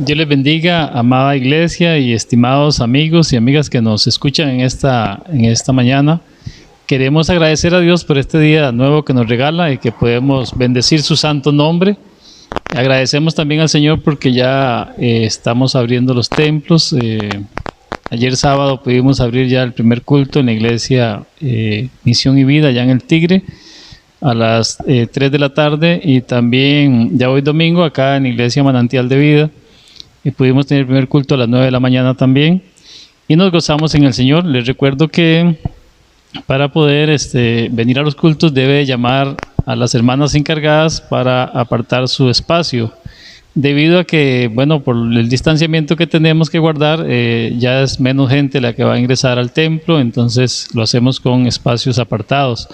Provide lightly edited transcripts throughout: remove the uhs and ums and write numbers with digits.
Dios les bendiga, amada iglesia y estimados amigos y amigas que nos escuchan en esta mañana. Queremos agradecer a Dios por este día nuevo que nos regala y que podemos bendecir su santo nombre. Agradecemos también al Señor porque ya estamos abriendo los templos. Ayer sábado pudimos abrir ya el primer culto en la iglesia Misión y Vida, allá en el Tigre, a las 3 de la tarde, y también ya hoy domingo acá en la iglesia Manantial de Vida, y pudimos tener el primer culto a las 9 de la mañana también, y nos gozamos en el Señor. Les recuerdo que para poder venir a los cultos debe llamar a las hermanas encargadas para apartar su espacio, debido a que, bueno, por el distanciamiento que tenemos que guardar, ya es menos gente la que va a ingresar al templo, entonces lo hacemos con espacios apartados.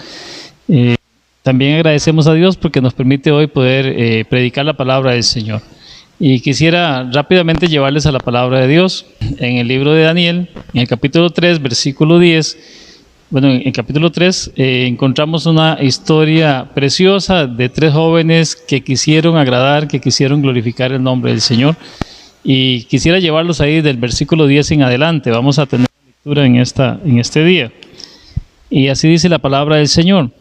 También agradecemos a Dios porque nos permite hoy poder predicar la palabra del Señor. Y quisiera rápidamente llevarles a la palabra de Dios en el libro de Daniel, en el capítulo 3, versículo 10. Bueno, en el capítulo 3 encontramos una historia preciosa de 3 jóvenes que quisieron agradar, que quisieron glorificar el nombre del Señor. Y quisiera llevarlos ahí del versículo 10 en adelante. Vamos a tener lectura en este día. Y así dice la palabra del Señor.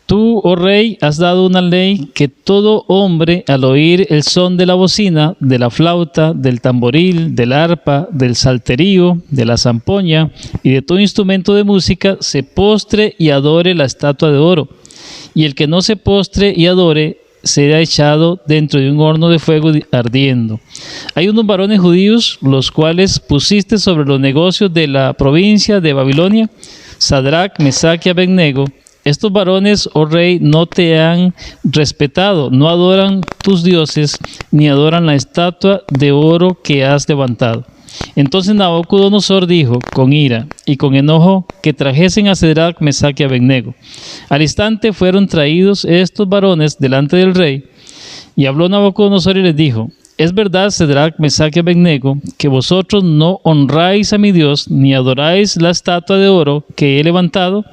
Tú, oh rey, has dado una ley que todo hombre al oír el son de la bocina, de la flauta, del tamboril, del arpa, del salterio, de la zampoña y de todo instrumento de música se postre y adore la estatua de oro. Y el que no se postre y adore será echado dentro de un horno de fuego ardiendo. Hay unos varones judíos, los cuales pusiste sobre los negocios de la provincia de Babilonia, Sadrach, Mesach y Abednego. Estos varones, oh rey, no te han respetado, no adoran tus dioses, ni adoran la estatua de oro que has levantado. Entonces Nabucodonosor dijo con ira y con enojo que trajesen a Sadrach, Mesach y Abednego. Al instante fueron traídos estos varones delante del rey, y habló Nabucodonosor y les dijo: es verdad, Sadrach, Mesach y Abednego, que vosotros no honráis a mi Dios, ni adoráis la estatua de oro que he levantado.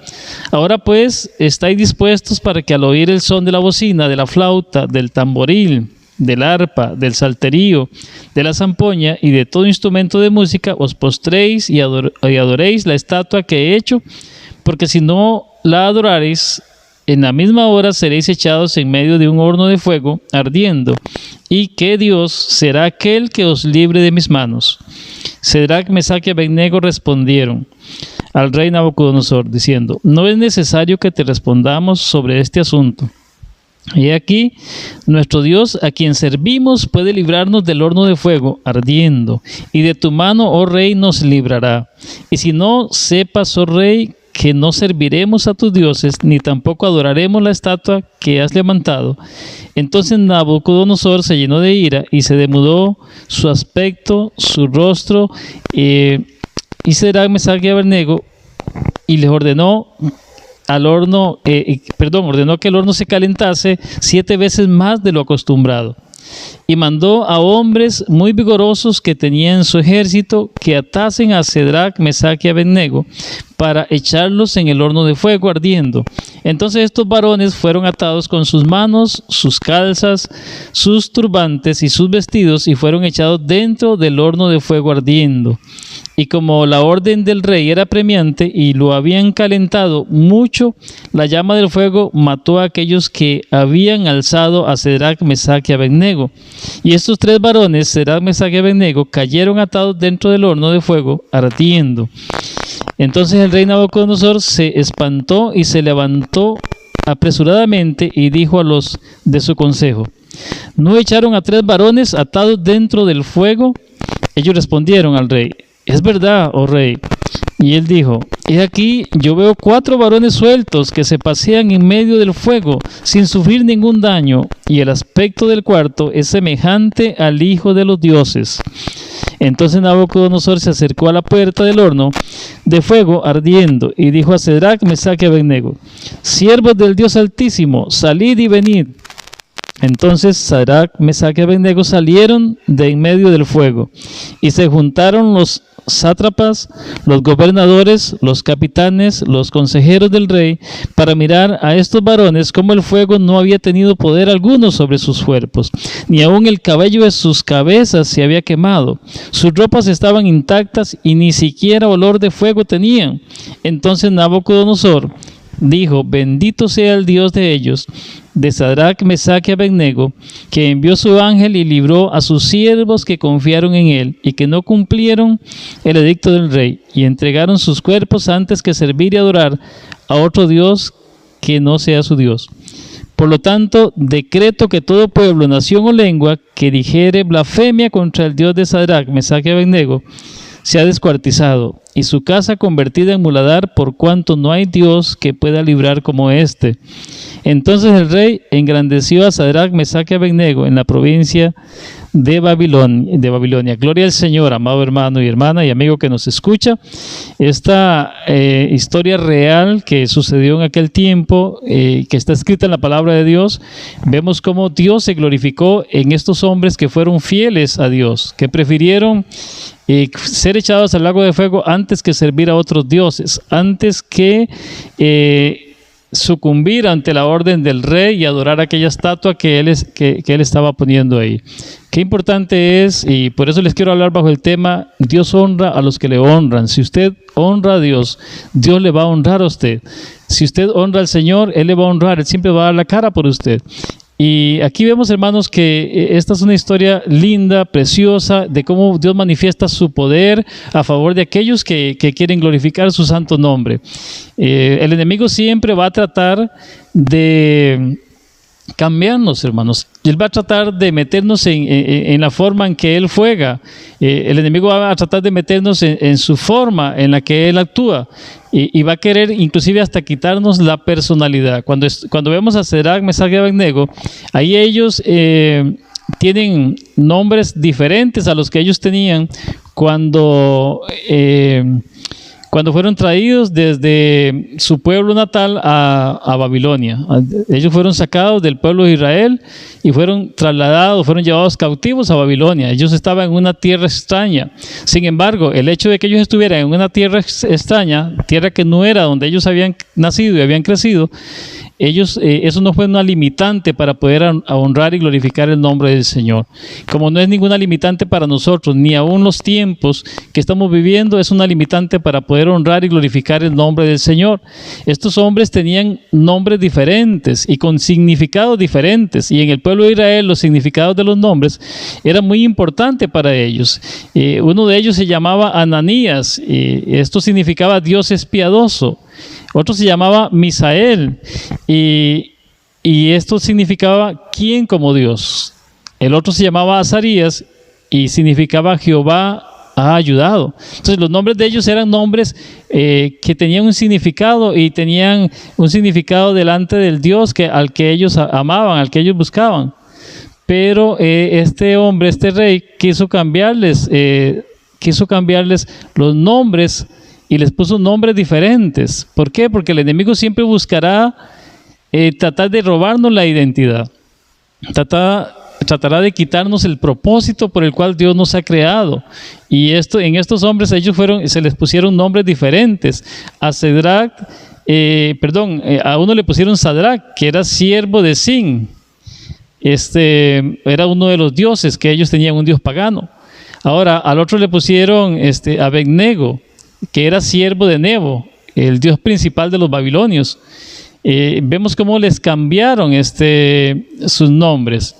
Ahora pues, estáis dispuestos para que al oír el son de la bocina, de la flauta, del tamboril, del arpa, del salterio, de la zampoña y de todo instrumento de música, os postréis y adoréis la estatua que he hecho, porque si no la adorareis, en la misma hora seréis echados en medio de un horno de fuego ardiendo, y que Dios será aquel que os libre de mis manos. Sadrach, Mesach y Abednego respondieron al rey Nabucodonosor, diciendo: no es necesario que te respondamos sobre este asunto. He aquí, nuestro Dios, a quien servimos, puede librarnos del horno de fuego ardiendo, y de tu mano, oh rey, nos librará. Y si no, sepas, oh rey, que no serviremos a tus dioses, ni tampoco adoraremos la estatua que has levantado. Entonces Nabucodonosor se llenó de ira y se demudó su aspecto, su rostro, y Sadrach, Mesach y Abednego, y les ordenó ordenó que el horno se calentase 7 veces más de lo acostumbrado. Y mandó a hombres muy vigorosos que tenían en su ejército que atasen a Sadrach, Mesach y Abednego para echarlos en el horno de fuego ardiendo. Entonces estos varones fueron atados con sus manos, sus calzas, sus turbantes y sus vestidos, y fueron echados dentro del horno de fuego ardiendo. Y como la orden del rey era apremiante y lo habían calentado mucho, la llama del fuego mató a aquellos que habían alzado a Sadrach, Mesach y Abednego. Y estos 3 varones, Sadrach, Mesach y Abednego, cayeron atados dentro del horno de fuego ardiendo. Entonces el rey Nabucodonosor se espantó y se levantó apresuradamente y dijo a los de su consejo: ¿no echaron a 3 varones atados dentro del fuego? Ellos respondieron al rey: es verdad, oh rey. Y él dijo: he aquí, yo veo 4 varones sueltos que se pasean en medio del fuego sin sufrir ningún daño, y el aspecto del cuarto es semejante al Hijo de los dioses. Entonces Nabucodonosor se acercó a la puerta del horno de fuego ardiendo y dijo a Sadrach, Mesach y Abednego: siervos del Dios Altísimo, salid y venid. Entonces Sadrach, Mesach y Abednego salieron de en medio del fuego, y se juntaron los sátrapas, los gobernadores, los capitanes, los consejeros del rey, para mirar a estos varones cómo el fuego no había tenido poder alguno sobre sus cuerpos, ni aun el cabello de sus cabezas se había quemado. Sus ropas estaban intactas y ni siquiera olor de fuego tenían. Entonces Nabucodonosor dijo: bendito sea el Dios de ellos, de Sadrach, Mesach y Abednego, que envió su ángel y libró a sus siervos que confiaron en él y que no cumplieron el edicto del rey y entregaron sus cuerpos antes que servir y adorar a otro Dios que no sea su Dios. Por lo tanto, decreto que todo pueblo, nación o lengua que dijere blasfemia contra el Dios de Sadrach, Mesach y Abednego se ha descuartizado, y su casa convertida en muladar, por cuanto no hay Dios que pueda librar como éste. Entonces el rey engrandeció a Sadrach, Mesach y Abednego en la provincia de Babilonia. Gloria al Señor, amado hermano y hermana y amigo que nos escucha. Esta historia real que sucedió en aquel tiempo, que está escrita en la palabra de Dios, vemos cómo Dios se glorificó en estos hombres que fueron fieles a Dios, que prefirieron ser echados al lago de fuego antes que servir a otros dioses, antes que sucumbir ante la orden del rey y adorar aquella estatua que él estaba poniendo ahí. Qué importante es, y por eso les quiero hablar bajo el tema: Dios honra a los que le honran. Si usted honra a Dios, Dios le va a honrar a usted. Si usted honra al Señor, Él le va a honrar, Él siempre va a dar la cara por usted. Y aquí vemos, hermanos, que esta es una historia linda, preciosa, de cómo Dios manifiesta su poder a favor de aquellos que quieren glorificar su santo nombre. El enemigo siempre va a tratar de cambiarnos, hermanos. Él va a tratar de meternos en la forma en que Él juega. El enemigo va a tratar de meternos en su forma en la que Él actúa. Y va a querer inclusive hasta quitarnos la personalidad. Cuando vemos a Sadrach, Mesach y Abednego, ahí ellos tienen nombres diferentes a los que ellos tenían cuando fueron traídos desde su pueblo natal a Babilonia. Ellos fueron sacados del pueblo de Israel y fueron trasladados, fueron llevados cautivos a Babilonia. Ellos estaban en una tierra extraña. Sin embargo, el hecho de que ellos estuvieran en una tierra extraña, tierra que no era donde ellos habían nacido y habían crecido, eso no fue una limitante para poder honrar y glorificar el nombre del Señor. Como no es ninguna limitante para nosotros, ni aún los tiempos que estamos viviendo es una limitante para poder honrar y glorificar el nombre del Señor. Estos hombres tenían nombres diferentes y con significados diferentes, y en el pueblo de Israel los significados de los nombres eran muy importantes para ellos. Uno de ellos se llamaba Ananías, esto significaba Dios es piadoso. Otro se llamaba Misael, y esto significaba ¿quién como Dios? El otro se llamaba Azarías y significaba Jehová ha ayudado. Entonces los nombres de ellos eran nombres que tenían un significado, y tenían un significado delante del Dios al que ellos amaban, al que ellos buscaban. Pero este rey quiso cambiarles los nombres y les puso nombres diferentes. ¿Por qué? Porque el enemigo siempre buscará tratar de robarnos la identidad. Tratará de quitarnos el propósito por el cual Dios nos ha creado. Y en estos hombres se les pusieron nombres diferentes. A uno le pusieron Sadrach, que era siervo de Sin. Era uno de los dioses, que ellos tenían un dios pagano. Ahora, al otro le pusieron Abednego, que era siervo de Nebo, el dios principal de los babilonios. Vemos cómo les cambiaron sus nombres.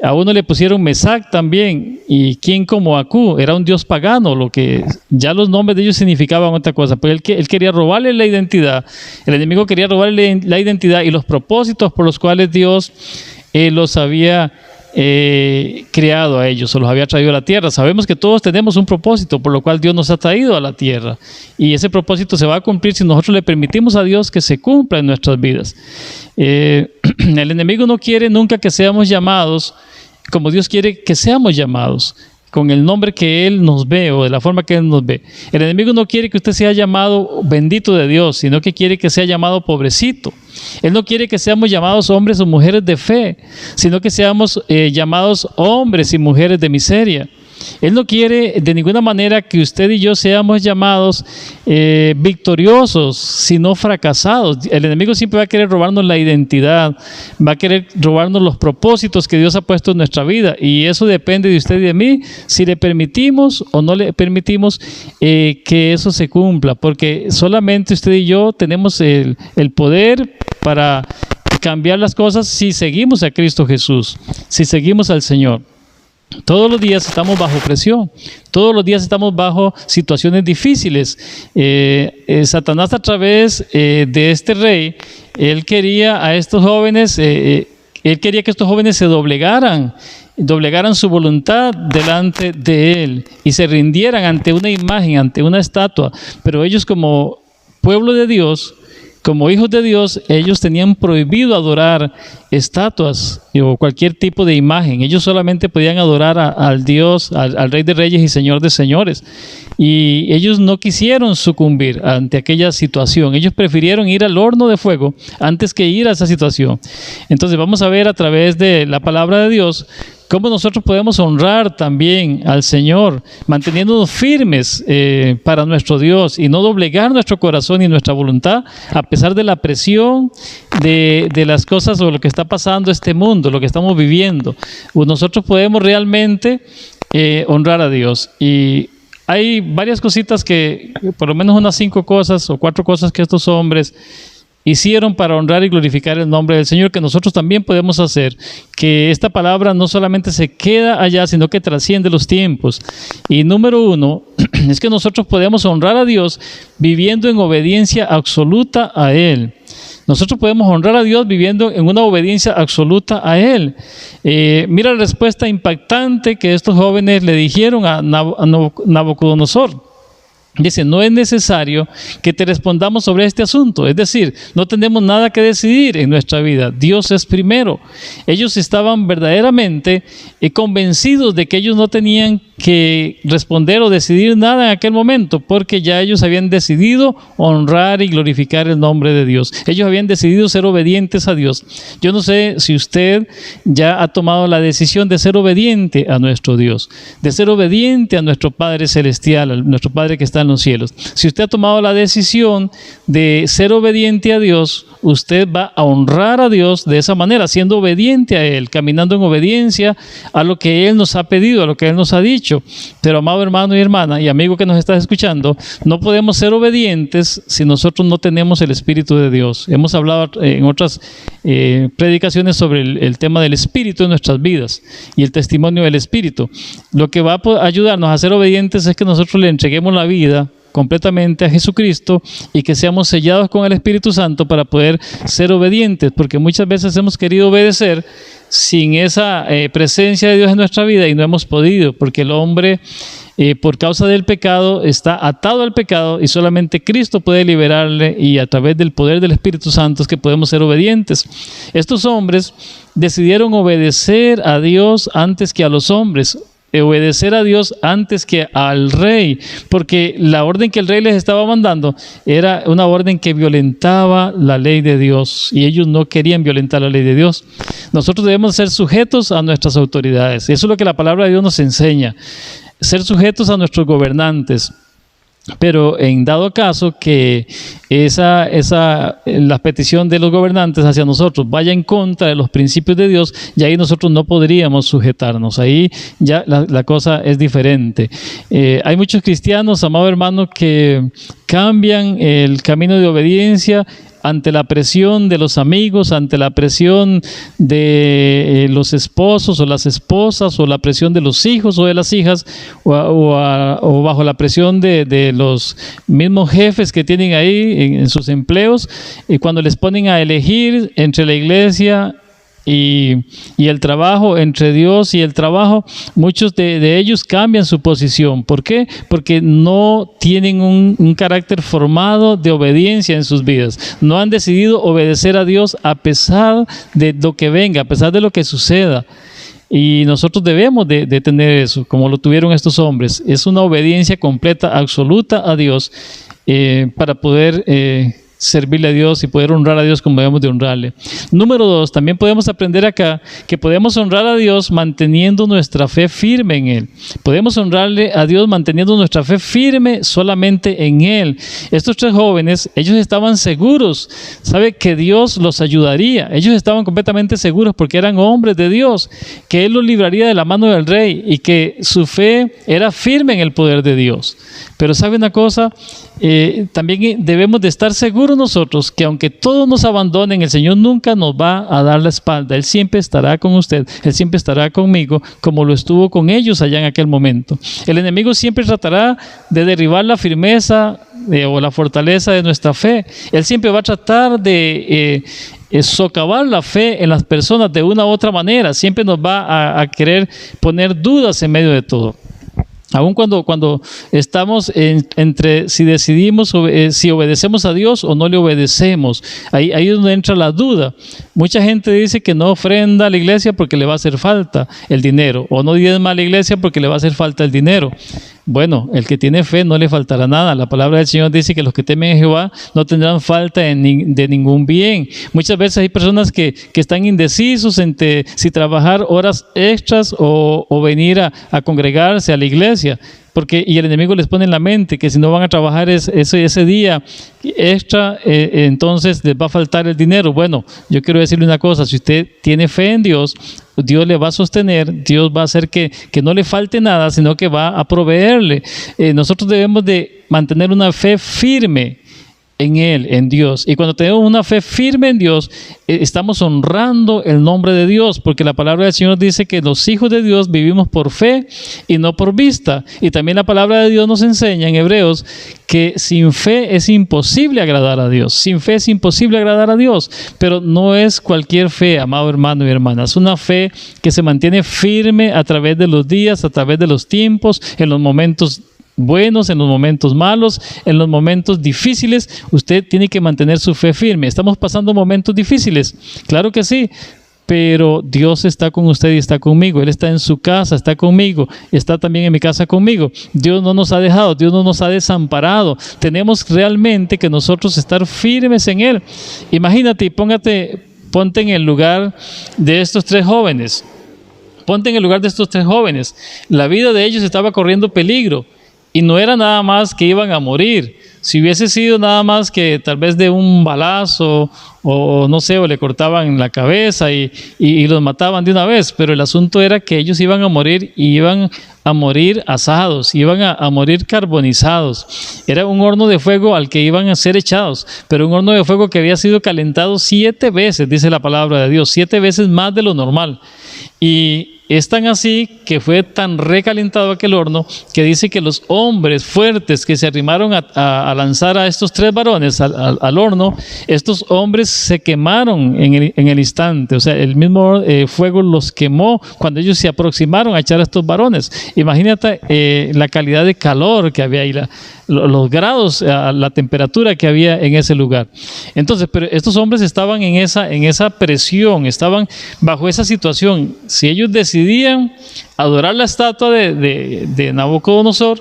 A uno le pusieron Mesach también, y quien como Acú, era un dios pagano, lo que ya los nombres de ellos significaban otra cosa, pero él quería robarle la identidad. El enemigo quería robarle la identidad y los propósitos por los cuales Dios los había creado a ellos, o los había traído a la tierra. Sabemos que todos tenemos un propósito por lo cual Dios nos ha traído a la tierra, y ese propósito se va a cumplir si nosotros le permitimos a Dios que se cumpla en nuestras vidas. El enemigo no quiere nunca que seamos llamados como Dios quiere que seamos llamados, con el nombre que Él nos ve o de la forma que Él nos ve. El enemigo no quiere que usted sea llamado bendito de Dios, sino que quiere que sea llamado pobrecito. Él no quiere que seamos llamados hombres o mujeres de fe, sino que seamos llamados hombres y mujeres de miseria. Él no quiere de ninguna manera que usted y yo seamos llamados victoriosos, sino fracasados. El enemigo siempre va a querer robarnos la identidad, va a querer robarnos los propósitos que Dios ha puesto en nuestra vida, y eso depende de usted y de mí, si le permitimos o no le permitimos que eso se cumpla, porque solamente usted y yo tenemos el poder para cambiar las cosas si seguimos a Cristo Jesús, si seguimos al Señor. Todos los días estamos bajo presión, todos los días estamos bajo situaciones difíciles. Satanás, a través de este rey, él quería a estos jóvenes, él quería que estos jóvenes se doblegaran su voluntad delante de él y se rindieran ante una imagen, ante una estatua. Pero ellos, como pueblo de Dios, como hijos de Dios, ellos tenían prohibido adorar estatuas o cualquier tipo de imagen. Ellos solamente podían adorar al Dios, al Rey de Reyes y Señor de Señores. Y ellos no quisieron sucumbir ante aquella situación. Ellos prefirieron ir al horno de fuego antes que ir a esa situación. Entonces vamos a ver a través de la palabra de Dios cómo nosotros podemos honrar también al Señor, manteniéndonos firmes para nuestro Dios y no doblegar nuestro corazón y nuestra voluntad a pesar de la presión de las cosas o lo que está pasando este mundo, lo que estamos viviendo. Nosotros podemos realmente honrar a Dios. Y hay varias cositas que, por lo menos unas 5 cosas o 4 cosas que estos hombres hicieron para honrar y glorificar el nombre del Señor, que nosotros también podemos hacer, que esta palabra no solamente se queda allá, sino que trasciende los tiempos. Y número 1, es que nosotros podemos honrar a Dios viviendo en obediencia absoluta a Él. Nosotros podemos honrar a Dios viviendo en una obediencia absoluta a Él. Mira la respuesta impactante que estos jóvenes le dijeron a Nabucodonosor. Dice, no es necesario que te respondamos sobre este asunto. Es decir, no tenemos nada que decidir en nuestra vida. Dios es primero. Ellos estaban verdaderamente convencidos de que ellos no tenían que responder o decidir nada en aquel momento, porque ya ellos habían decidido honrar y glorificar el nombre de Dios. Ellos habían decidido ser obedientes a Dios. Yo no sé si usted ya ha tomado la decisión de ser obediente a nuestro Dios, de ser obediente a nuestro Padre Celestial, a nuestro Padre que está en los cielos. Si usted ha tomado la decisión de ser obediente a Dios, usted va a honrar a Dios de esa manera, siendo obediente a Él, caminando en obediencia a lo que Él nos ha pedido, a lo que Él nos ha dicho. Pero, amado hermano y hermana y amigo que nos estás escuchando, no podemos ser obedientes si nosotros no tenemos el Espíritu de Dios. Hemos hablado en otras predicaciones sobre el tema del Espíritu en nuestras vidas y el testimonio del Espíritu. Lo que va a ayudarnos a ser obedientes es que nosotros le entreguemos la vida completamente a Jesucristo y que seamos sellados con el Espíritu Santo para poder ser obedientes, porque muchas veces hemos querido obedecer sin esa presencia de Dios en nuestra vida y no hemos podido, porque el hombre por causa del pecado está atado al pecado y solamente Cristo puede liberarle, y a través del poder del Espíritu Santo es que podemos ser obedientes. Estos hombres decidieron obedecer a Dios antes que a los hombres, obedecer a Dios antes que al rey, porque la orden que el rey les estaba mandando era una orden que violentaba la ley de Dios, y ellos no querían violentar la ley de Dios. Nosotros debemos ser sujetos a nuestras autoridades. Eso es lo que la palabra de Dios nos enseña, ser sujetos a nuestros gobernantes. Pero en dado caso que la petición de los gobernantes hacia nosotros vaya en contra de los principios de Dios, ya ahí nosotros no podríamos sujetarnos. Ahí ya la cosa es diferente. Hay muchos cristianos, amado hermano, que cambian el camino de obediencia ante la presión de los amigos, ante la presión de los esposos o las esposas, o la presión de los hijos o de las hijas, o bajo la presión de los mismos jefes que tienen ahí en sus empleos, y cuando les ponen a elegir entre la iglesia y el trabajo, entre Dios y el trabajo, muchos de ellos cambian su posición. ¿Por qué? Porque no tienen un carácter formado de obediencia en sus vidas. No han decidido obedecer a Dios a pesar de lo que venga, a pesar de lo que suceda. Y nosotros debemos de tener eso, como lo tuvieron estos hombres. Es una obediencia completa, absoluta a Dios, para poder servirle a Dios y poder honrar a Dios como debemos de honrarle. Número 2, también podemos aprender acá que podemos honrar a Dios manteniendo nuestra fe firme en Él. Podemos honrarle a Dios manteniendo nuestra fe firme solamente en Él. Estos 3 jóvenes, ellos estaban seguros, sabe que Dios los ayudaría. Ellos estaban completamente seguros porque eran hombres de Dios, que Él los libraría de la mano del rey y que su fe era firme en el poder de Dios. Pero ¿sabe una cosa? También debemos de estar seguros nosotros que aunque todos nos abandonen, el Señor nunca nos va a dar la espalda. Él siempre estará con usted, Él siempre estará conmigo, como lo estuvo con ellos allá en aquel momento. El enemigo siempre tratará de derribar la firmeza o la fortaleza de nuestra fe. Él siempre va a tratar de socavar la fe en las personas de una u otra manera. Siempre nos va a querer poner dudas en medio de todo. Aun cuando estamos entre si decidimos, si obedecemos a Dios o no le obedecemos, ahí es donde entra la duda. Mucha gente dice que no ofrenda a la iglesia porque le va a hacer falta el dinero, o no diezma a la iglesia porque le va a hacer falta el dinero. Bueno, el que tiene fe no le faltará nada. La palabra del Señor dice que los que temen a Jehová no tendrán falta de ningún bien. Muchas veces hay personas que están indecisos entre si trabajar horas extras o venir a congregarse a la iglesia. Y el enemigo les pone en la mente que si no van a trabajar ese día extra, entonces les va a faltar el dinero. Bueno, yo quiero decirle una cosa: si usted tiene fe en Dios, Dios le va a sostener, Dios va a hacer que no le falte nada, sino que va a proveerle. Nosotros debemos de mantener una fe firme en Él, en Dios. Y cuando tenemos una fe firme en Dios, estamos honrando el nombre de Dios, porque la palabra del Señor dice que los hijos de Dios vivimos por fe y no por vista. Y también la palabra de Dios nos enseña en Hebreos que sin fe es imposible agradar a Dios. Sin fe es imposible agradar a Dios, pero no es cualquier fe, amado hermano y hermana. Es una fe que se mantiene firme a través de los días, a través de los tiempos, en los momentos buenos, en los momentos malos, en los momentos difíciles. Usted tiene que mantener su fe firme. ¿Estamos pasando momentos difíciles? Claro que sí, pero Dios está con usted y está conmigo. Él está en su casa, está conmigo, está también en mi casa conmigo. Dios no nos ha dejado, Dios no nos ha desamparado. Tenemos realmente que nosotros estar firmes en Él. Imagínate y ponte en el lugar de estos 3 jóvenes. Ponte en el lugar de estos 3 jóvenes. La vida de ellos estaba corriendo peligro. Y no era nada más que iban a morir. Si hubiese sido nada más que tal vez de un balazo o no sé, o le cortaban la cabeza y los mataban de una vez. Pero el asunto era que ellos iban a morir y iban a morir asados, iban a morir carbonizados. Era un horno de fuego al que iban a ser echados, pero un horno de fuego que había sido calentado 7 veces, dice la palabra de Dios, 7 veces más de lo normal. Y es tan así que fue tan recalentado aquel horno que dice que los hombres fuertes que se arrimaron a lanzar a estos 3 varones al horno, estos hombres se quemaron en el instante. O sea, el mismo fuego los quemó cuando ellos se aproximaron a echar a estos varones. Imagínate la calidad de calor que había ahí, los grados, la temperatura que había en ese lugar. Entonces, pero estos hombres estaban en esa presión, estaban bajo esa situación. Si ellos decidían adorar la estatua de Nabucodonosor,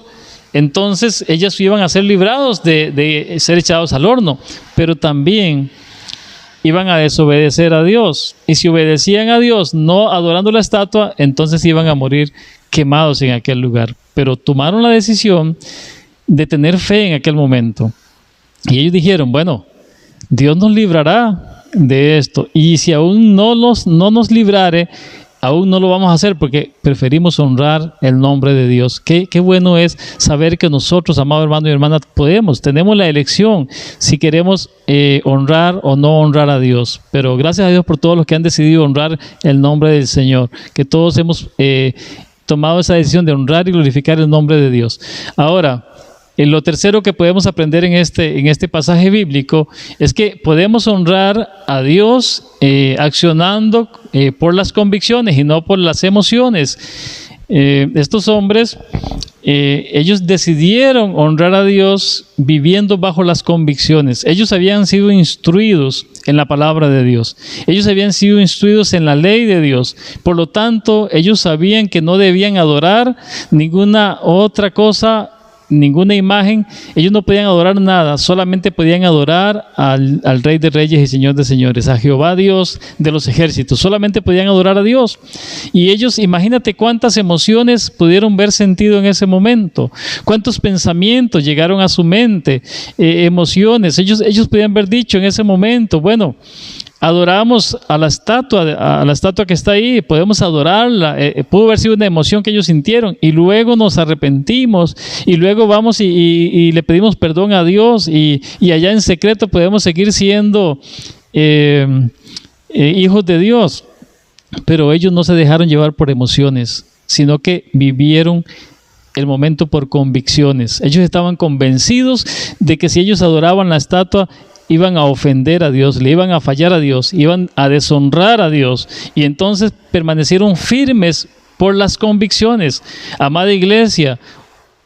entonces ellos iban a ser librados de ser echados al horno, pero también iban a desobedecer a Dios. Y si obedecían a Dios no adorando la estatua, entonces iban a morir quemados en aquel lugar. Pero tomaron la decisión de tener fe en aquel momento. Y ellos dijeron, bueno, Dios nos librará de esto. Y si aún no nos librare, aún no lo vamos a hacer porque preferimos honrar el nombre de Dios. Qué bueno es saber que nosotros, amado hermano y hermana, tenemos la elección si queremos honrar o no honrar a Dios. Pero gracias a Dios por todos los que han decidido honrar el nombre del Señor, que todos hemos tomado esa decisión de honrar y glorificar el nombre de Dios. Ahora, lo tercero que podemos aprender en este pasaje bíblico es que podemos honrar a Dios accionando por las convicciones y no por las emociones. Estos hombres, ellos decidieron honrar a Dios viviendo bajo las convicciones. Ellos habían sido instruidos en la palabra de Dios. Ellos habían sido instruidos en la ley de Dios. Por lo tanto, ellos sabían que no debían adorar ninguna otra cosa ninguna imagen, ellos no podían adorar nada, solamente podían adorar al Rey de Reyes y Señor de Señores, a Jehová Dios de los ejércitos, solamente podían adorar a Dios. Y ellos, imagínate cuántas emociones pudieron ver sentido en ese momento, cuántos pensamientos llegaron a su mente, emociones, ellos podían haber dicho en ese momento, bueno, adoramos a la estatua que está ahí, podemos adorarla, pudo haber sido una emoción que ellos sintieron, y luego nos arrepentimos, y luego vamos y le pedimos perdón a Dios, y allá en secreto podemos seguir siendo hijos de Dios. Pero ellos no se dejaron llevar por emociones, sino que vivieron el momento por convicciones. Ellos estaban convencidos de que si ellos adoraban la estatua, iban a ofender a Dios, le iban a fallar a Dios, iban a deshonrar a Dios, y entonces permanecieron firmes por las convicciones. Amada iglesia,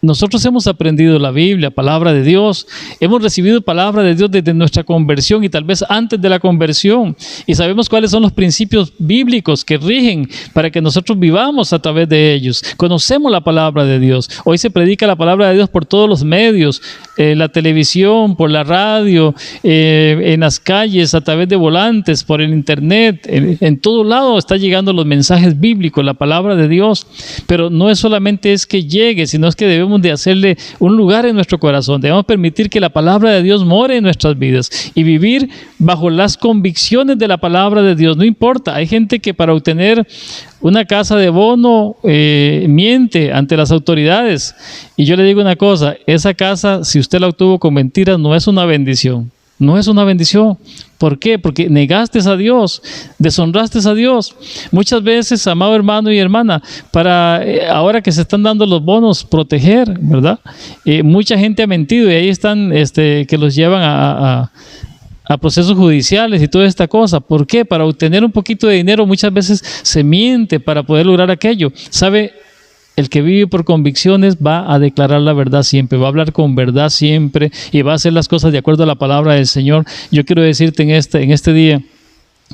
nosotros hemos aprendido la Biblia, palabra de Dios, hemos recibido palabra de Dios desde nuestra conversión y tal vez antes de la conversión, y sabemos cuáles son los principios bíblicos que rigen para que nosotros vivamos a través de ellos. Conocemos la palabra de Dios. Hoy se predica la palabra de Dios por todos los medios, la televisión, por la radio, en las calles, a través de volantes, por el internet, en todo lado está llegando los mensajes bíblicos, la palabra de Dios. Pero no es solamente es que llegue, sino es que debemos de hacerle un lugar en nuestro corazón. Debemos permitir que la palabra de Dios more en nuestras vidas y vivir bajo las convicciones de la palabra de Dios. No importa, hay gente que para obtener una casa de bono miente ante las autoridades, y yo le digo una cosa, esa casa, si usted la obtuvo con mentiras, no es una bendición. No es una bendición. ¿Por qué? Porque negaste a Dios, deshonraste a Dios. Muchas veces, amado hermano y hermana, para ahora que se están dando los bonos, proteger, ¿verdad? Mucha gente ha mentido y ahí están que los llevan a procesos judiciales y toda esta cosa. ¿Por qué? Para obtener un poquito de dinero muchas veces se miente para poder lograr aquello. ¿Sabe? El que vive por convicciones va a declarar la verdad siempre, va a hablar con verdad siempre y va a hacer las cosas de acuerdo a la palabra del Señor. Yo quiero decirte en este día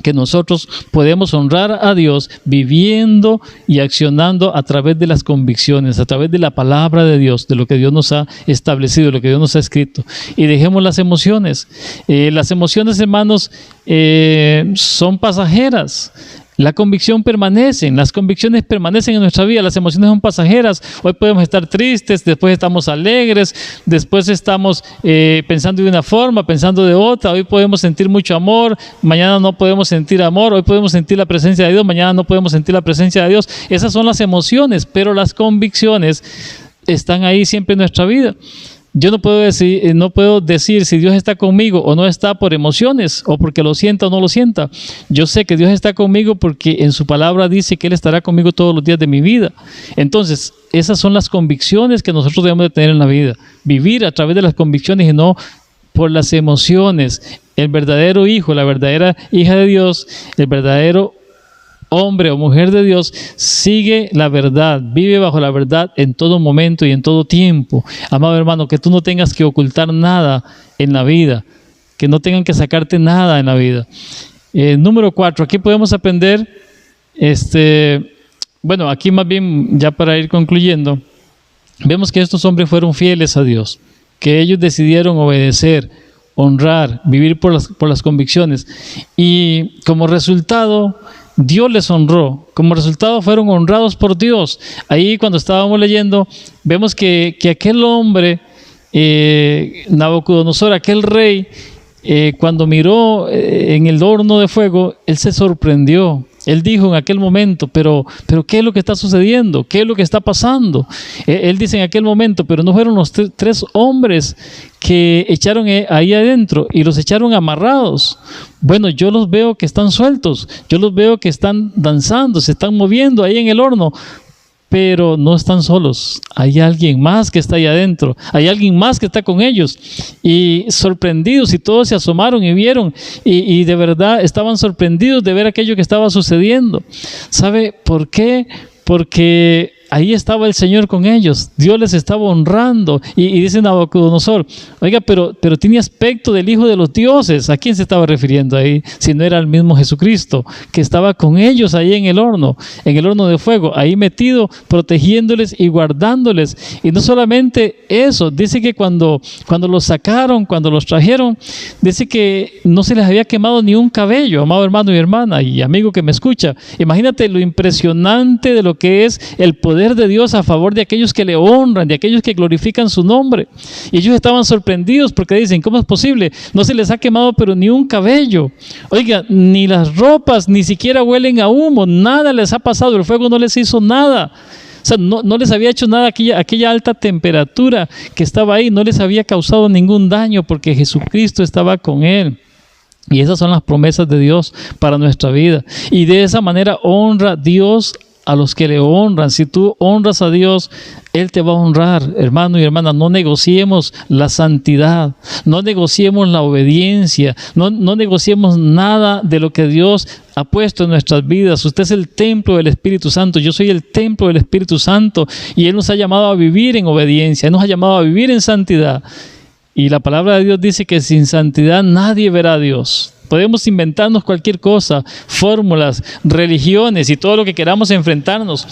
que nosotros podemos honrar a Dios viviendo y accionando a través de las convicciones, a través de la palabra de Dios, de lo que Dios nos ha establecido, de lo que Dios nos ha escrito. Y dejemos las emociones. Las emociones, hermanos, son pasajeras. La convicción permanece, las convicciones permanecen en nuestra vida, las emociones son pasajeras. Hoy podemos estar tristes, después estamos alegres, después estamos pensando de una forma, pensando de otra. Hoy podemos sentir mucho amor, mañana no podemos sentir amor. Hoy podemos sentir la presencia de Dios, mañana no podemos sentir la presencia de Dios. Esas son las emociones, pero las convicciones están ahí siempre en nuestra vida. Yo no puedo decir si Dios está conmigo o no está por emociones o porque lo sienta o no lo sienta. Yo sé que Dios está conmigo porque en su palabra dice que Él estará conmigo todos los días de mi vida. Entonces, esas son las convicciones que nosotros debemos de tener en la vida. Vivir a través de las convicciones y no por las emociones. El verdadero hijo, la verdadera hija de Dios, el verdadero hombre o mujer de Dios sigue la verdad, vive bajo la verdad en todo momento y en todo tiempo. Amado hermano, que tú no tengas que ocultar nada en la vida, que no tengan que sacarte nada en la vida. Número 4, aquí podemos aprender, bueno, aquí más bien ya para ir concluyendo, vemos que estos hombres fueron fieles a Dios, que ellos decidieron obedecer, honrar, vivir por las convicciones, y como resultado Dios les honró, como resultado fueron honrados por Dios. Ahí cuando estábamos leyendo, vemos que aquel hombre, Nabucodonosor, aquel rey, cuando miró en el horno de fuego, él se sorprendió. Él dijo en aquel momento, pero ¿qué es lo que está sucediendo? ¿Qué es lo que está pasando? Él dice en aquel momento, pero no fueron los tres hombres que echaron ahí adentro y los echaron amarrados. Bueno, yo los veo que están sueltos, yo los veo que están danzando, se están moviendo ahí en el horno. Pero no están solos, hay alguien más que está ahí adentro, hay alguien más que está con ellos. Y sorprendidos, y todos se asomaron y vieron, y de verdad estaban sorprendidos de ver aquello que estaba sucediendo. ¿Sabe por qué? Porque ahí estaba el Señor con ellos, Dios les estaba honrando, y dice Nabucodonosor, oiga, pero tiene aspecto del Hijo de los Dioses. ¿A quién se estaba refiriendo ahí? Si no era el mismo Jesucristo, que estaba con ellos ahí en el horno de fuego, ahí metido, protegiéndoles y guardándoles. Y no solamente eso, dice que cuando los sacaron, cuando los trajeron, dice que no se les había quemado ni un cabello. Amado hermano y hermana y amigo que me escucha, imagínate lo impresionante de lo que es el poder de Dios a favor de aquellos que le honran, de aquellos que glorifican su nombre. Y ellos estaban sorprendidos porque dicen, ¿cómo es posible? No se les ha quemado pero ni un cabello. Oiga, ni las ropas ni siquiera huelen a humo, nada les ha pasado, el fuego no les hizo nada. O sea, no les había hecho nada aquella alta temperatura que estaba ahí, no les había causado ningún daño porque Jesucristo estaba con él. Y esas son las promesas de Dios para nuestra vida. Y de esa manera honra Dios a los que le honran. Si tú honras a Dios, Él te va a honrar. Hermano y hermana, no negociemos la santidad, no negociemos la obediencia, no negociemos nada de lo que Dios ha puesto en nuestras vidas. Usted es el templo del Espíritu Santo, yo soy el templo del Espíritu Santo, y Él nos ha llamado a vivir en obediencia, Él nos ha llamado a vivir en santidad. Y la palabra de Dios dice que sin santidad nadie verá a Dios. Podemos inventarnos cualquier cosa, fórmulas, religiones y todo lo que queramos inventarnos,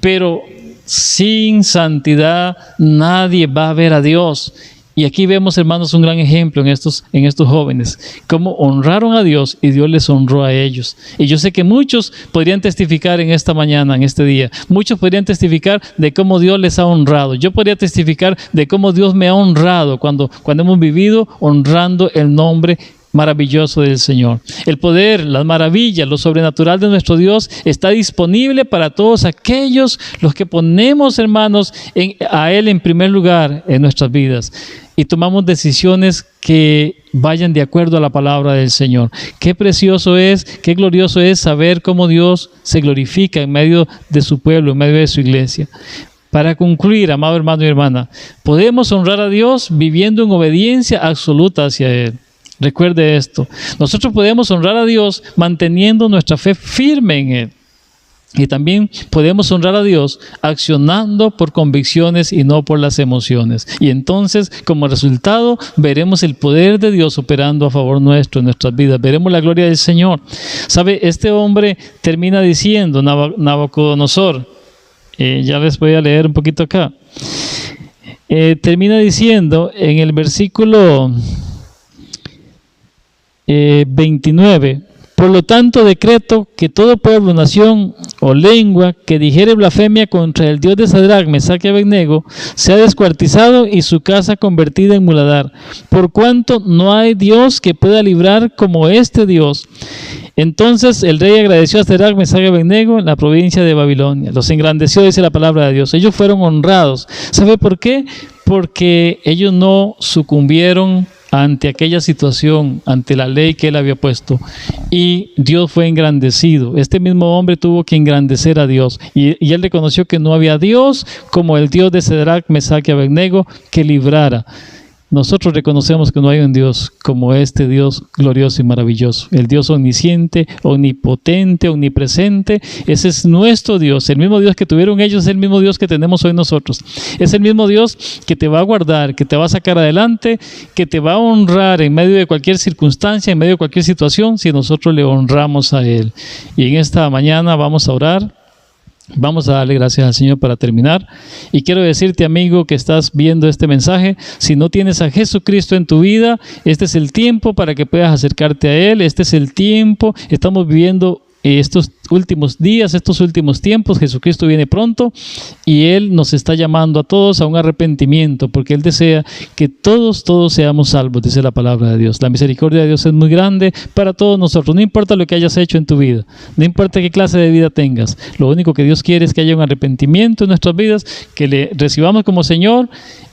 pero sin santidad nadie va a ver a Dios. Y aquí vemos, hermanos, un gran ejemplo en estos jóvenes, cómo honraron a Dios y Dios les honró a ellos. Y yo sé que muchos podrían testificar en esta mañana, en este día. Muchos podrían testificar de cómo Dios les ha honrado. Yo podría testificar de cómo Dios me ha honrado cuando hemos vivido honrando el nombre maravilloso del Señor. El poder, las maravillas, lo sobrenatural de nuestro Dios está disponible para todos aquellos los que ponemos, hermanos, a Él en primer lugar en nuestras vidas y tomamos decisiones que vayan de acuerdo a la palabra del Señor. Qué precioso es, qué glorioso es saber cómo Dios se glorifica en medio de su pueblo, en medio de su iglesia. Para concluir, amado hermano y hermana, podemos honrar a Dios viviendo en obediencia absoluta hacia Él. Recuerde esto, nosotros podemos honrar a Dios manteniendo nuestra fe firme en Él. Y también podemos honrar a Dios accionando por convicciones y no por las emociones. Y entonces, como resultado, veremos el poder de Dios operando a favor nuestro en nuestras vidas. Veremos la gloria del Señor. ¿Sabe? Este hombre termina diciendo, Nabucodonosor, ya les voy a leer un poquito acá. Termina diciendo en el versículo 29, por lo tanto decreto que todo pueblo, nación o lengua que dijere blasfemia contra el Dios de Sadrach, Mesach y Abednego sea descuartizado y su casa convertida en muladar, por cuanto no hay Dios que pueda librar como este Dios. Entonces el rey agradeció a Sadrach, Mesach y Abednego en la provincia de Babilonia. Los engrandeció, dice la palabra de Dios. Ellos fueron honrados. ¿Sabe por qué? Porque ellos no sucumbieron ante aquella situación, ante la ley que él había puesto, y Dios fue engrandecido. Este mismo hombre tuvo que engrandecer a Dios, y él reconoció que no había Dios como el Dios de Sadrach, Mesach y Abednego que librara. Nosotros reconocemos que no hay un Dios como este Dios glorioso y maravilloso, el Dios omnisciente, omnipotente, omnipresente. Ese es nuestro Dios. El mismo Dios que tuvieron ellos es el mismo Dios que tenemos hoy nosotros. Es el mismo Dios que te va a guardar, que te va a sacar adelante, que te va a honrar en medio de cualquier circunstancia, en medio de cualquier situación, si nosotros le honramos a Él. Y en esta mañana vamos a orar. Vamos a darle gracias al Señor para terminar. Y quiero decirte, amigo, que estás viendo este mensaje, si no tienes a Jesucristo en tu vida, este es el tiempo para que puedas acercarte a Él. Este es el tiempo. Estamos viviendo estos últimos días, estos últimos tiempos. Jesucristo viene pronto y Él nos está llamando a todos a un arrepentimiento, porque Él desea que todos seamos salvos, dice la palabra de Dios. La misericordia de Dios es muy grande para todos nosotros. No importa lo que hayas hecho en tu vida, no importa qué clase de vida tengas, lo único que Dios quiere es que haya un arrepentimiento en nuestras vidas, que le recibamos como Señor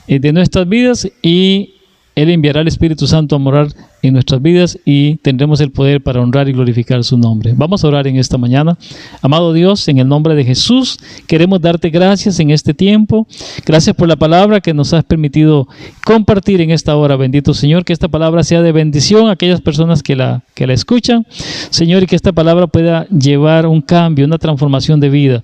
de nuestras vidas, y Él enviará al Espíritu Santo a morar en nuestras vidas y tendremos el poder para honrar y glorificar su nombre. Vamos a orar en esta mañana. Amado Dios, en el nombre de Jesús, queremos darte gracias en este tiempo. Gracias por la palabra que nos has permitido compartir en esta hora. Bendito Señor, que esta palabra sea de bendición a aquellas personas que la escuchan. Señor, y que esta palabra pueda llevar un cambio, una transformación de vida.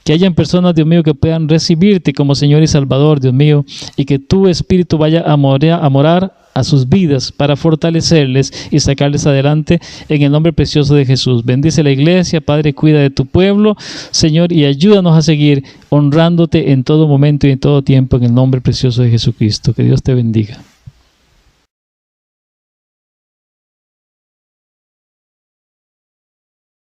Que hayan personas, Dios mío, que puedan recibirte como Señor y Salvador, Dios mío, y que tu Espíritu vaya a morar a sus vidas para fortalecerles y sacarles adelante en el nombre precioso de Jesús. Bendice la iglesia, Padre, cuida de tu pueblo, Señor, y ayúdanos a seguir honrándote en todo momento y en todo tiempo en el nombre precioso de Jesucristo. Que Dios te bendiga.